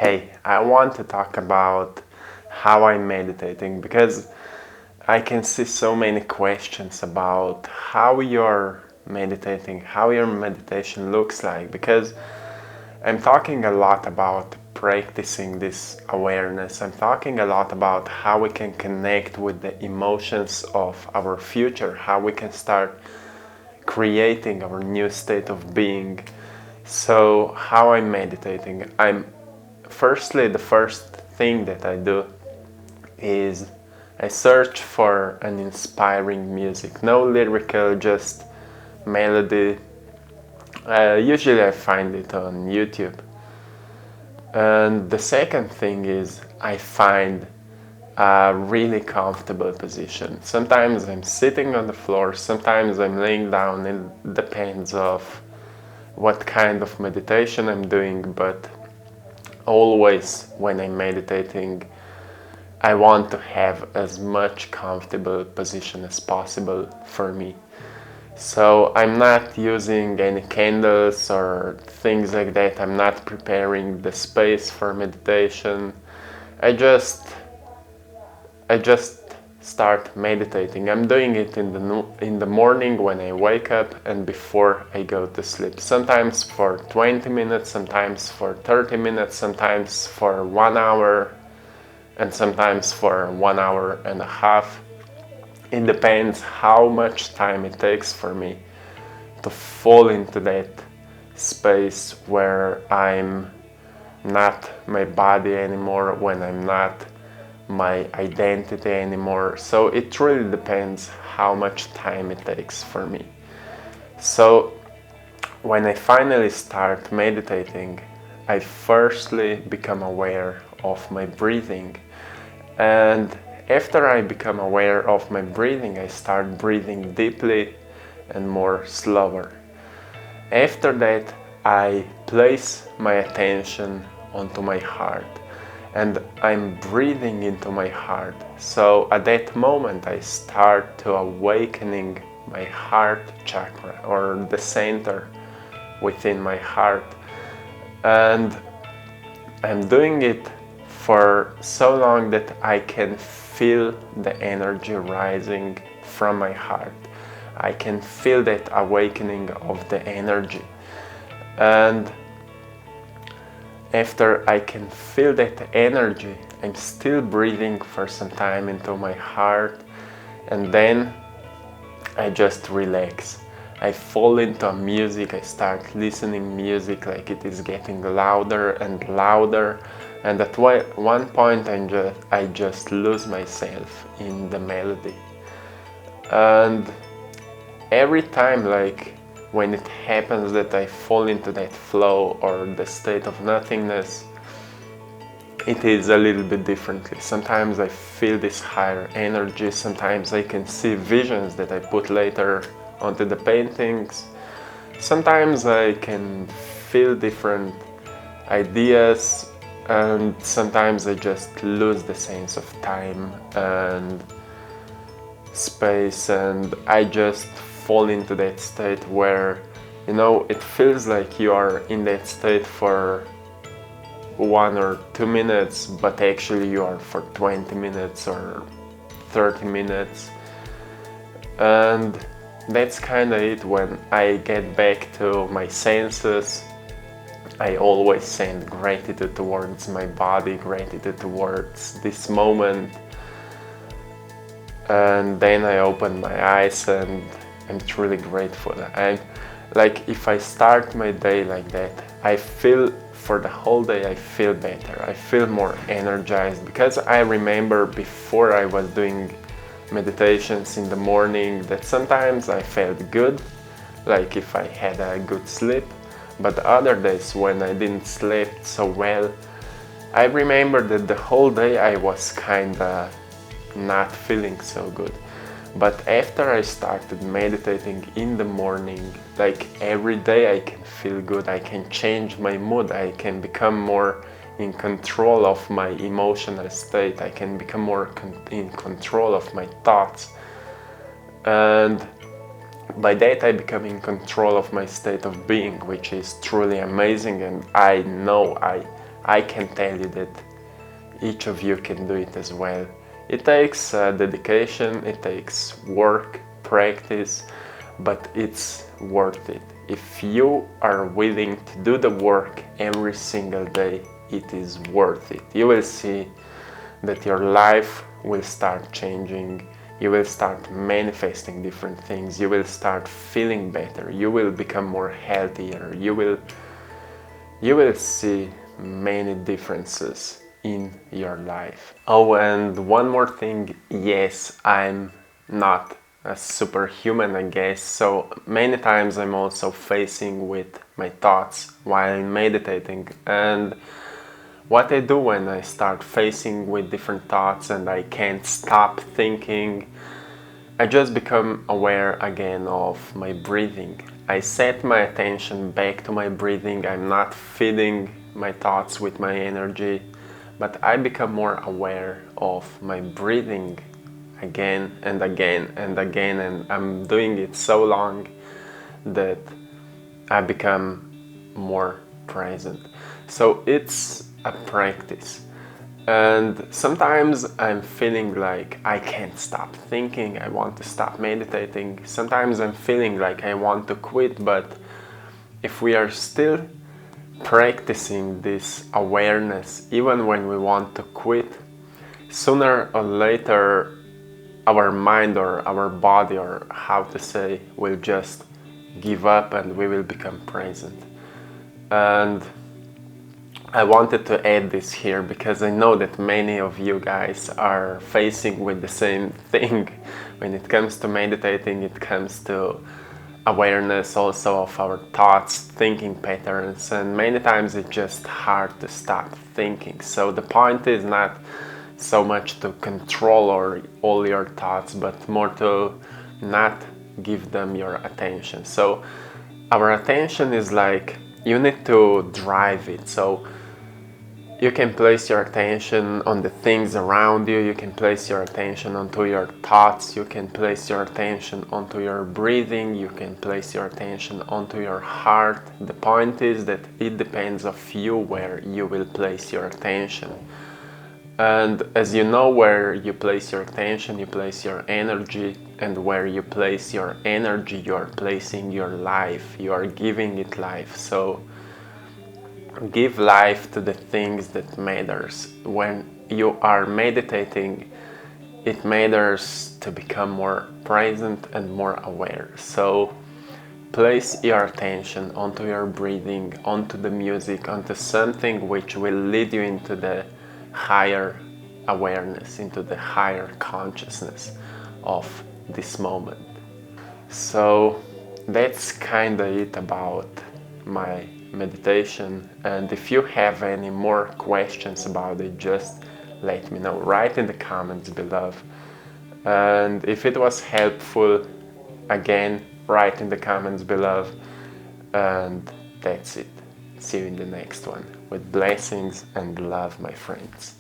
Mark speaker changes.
Speaker 1: Hey, I want to talk about how I'm meditating because I can see so many questions about how you're meditating, how your meditation looks like. Because I'm talking a lot about practicing this awareness. I'm talking a lot about how we can connect with the emotions of our future, how we can start creating our new state of being. So, how I'm meditating? Firstly, the first thing that I do is I search for an inspiring music. No lyrical, just melody. Usually I find it on YouTube. And the second thing is I find a really comfortable position. Sometimes I'm sitting on the floor, sometimes I'm laying down. It depends of what kind of meditation I'm doing, but always when I'm meditating, I want to have as much comfortable position as possible for me. So I'm not using any candles or things like that. I'm not preparing the space for meditation. I just I just start meditating. I'm doing it in the morning when I wake up and before I go to sleep. Sometimes for 20 minutes, sometimes for 30 minutes, sometimes for 1 hour, and sometimes for 1 hour and a half. It depends how much time it takes for me to fall into that space where I'm not my body anymore, when I'm not my identity anymore. So it really depends how much time it takes for me. So when I finally start meditating, I firstly become aware of my breathing. And after I become aware of my breathing, I start breathing deeply and more slower. After that, I place my attention onto my heart and I'm breathing into my heart. So at that moment, I start to awakening my heart chakra, or the center within my heart. And I'm doing it for so long that I can feel the energy rising from my heart. I can feel that awakening of the energy. And after I can feel that energy, I'm still breathing for some time into my heart, and then I just relax. I fall into a music, I start listening music like it is getting louder and louder, and at one point I just lose myself in the melody. And every time, like when it happens that I fall into that flow or the state of nothingness, it is a little bit differently. Sometimes I feel this higher energy, sometimes I can see visions that I put later onto the paintings. Sometimes I can feel different ideas, and sometimes I just lose the sense of time and space, and I just fall into that state where, it feels like you are in that state for 1 or 2 minutes, but actually you are for 20 minutes or 30 minutes. And that's kind of it. When I get back to my senses, I always send gratitude towards my body, gratitude towards this moment. And then I open my eyes and I'm truly grateful. I'm like, if I start my day like that, I feel for the whole day I feel better. I feel more energized, because I remember before I was doing meditations in the morning that sometimes I felt good, like if I had a good sleep, but other days when I didn't sleep so well, I remember that the whole day I was kinda not feeling so good. But after I started meditating in the morning, like every day I can feel good, I can change my mood, I can become more in control of my emotional state, I can become more in control of my thoughts. And by that I become in control of my state of being, which is truly amazing, and I know I I can tell you that each of you can do it as well. It takes dedication, it takes work, practice, but it's worth it. If you are willing to do the work every single day, it is worth it. You will see that your life will start changing. You will start manifesting different things. You will start feeling better. You will become more healthier. You will see many differences in your life. Oh, and one more thing. Yes, I'm not a superhuman, I guess. So many times I'm also facing with my thoughts while meditating. And what I do when I start facing with different thoughts and I can't stop thinking, I just become aware again of my breathing. I set my attention back to my breathing. I'm not feeding my thoughts with my energy, but I become more aware of my breathing again and again and again, and I'm doing it so long that I become more present. So it's a practice. And sometimes I'm feeling like I can't stop thinking, I want to stop meditating. Sometimes I'm feeling like I want to quit, but if we are still practicing this awareness, even when we want to quit, sooner or later our mind or our body, or how to say, will just give up and we will become present. And I wanted to add this here because I know that many of you guys are facing with the same thing. When it comes to meditating, it comes to awareness also of our thoughts, thinking patterns, and many times it's just hard to stop thinking. So the point is not so much to control all your thoughts, but more to not give them your attention. So our attention is like, you need to drive it. So you can place your attention on the things around you, you can place your attention onto your thoughts, you can place your attention onto your breathing, you can place your attention onto your heart. The point is that it depends on you where you will place your attention. And as you know, where you place your attention, you place your energy, and where you place your energy, you are placing your life, you are giving it life. So give life to the things that matters. When you are meditating, it matters to become more present and more aware. So place your attention onto your breathing, onto the music, onto something which will lead you into the higher awareness, into the higher consciousness of this moment. So that's kinda it about my meditation, and if you have any more questions about it, just let me know. Write in the comments below, and if it was helpful, again, write in the comments below. And that's it. See you in the next one. With blessings and love, my friends.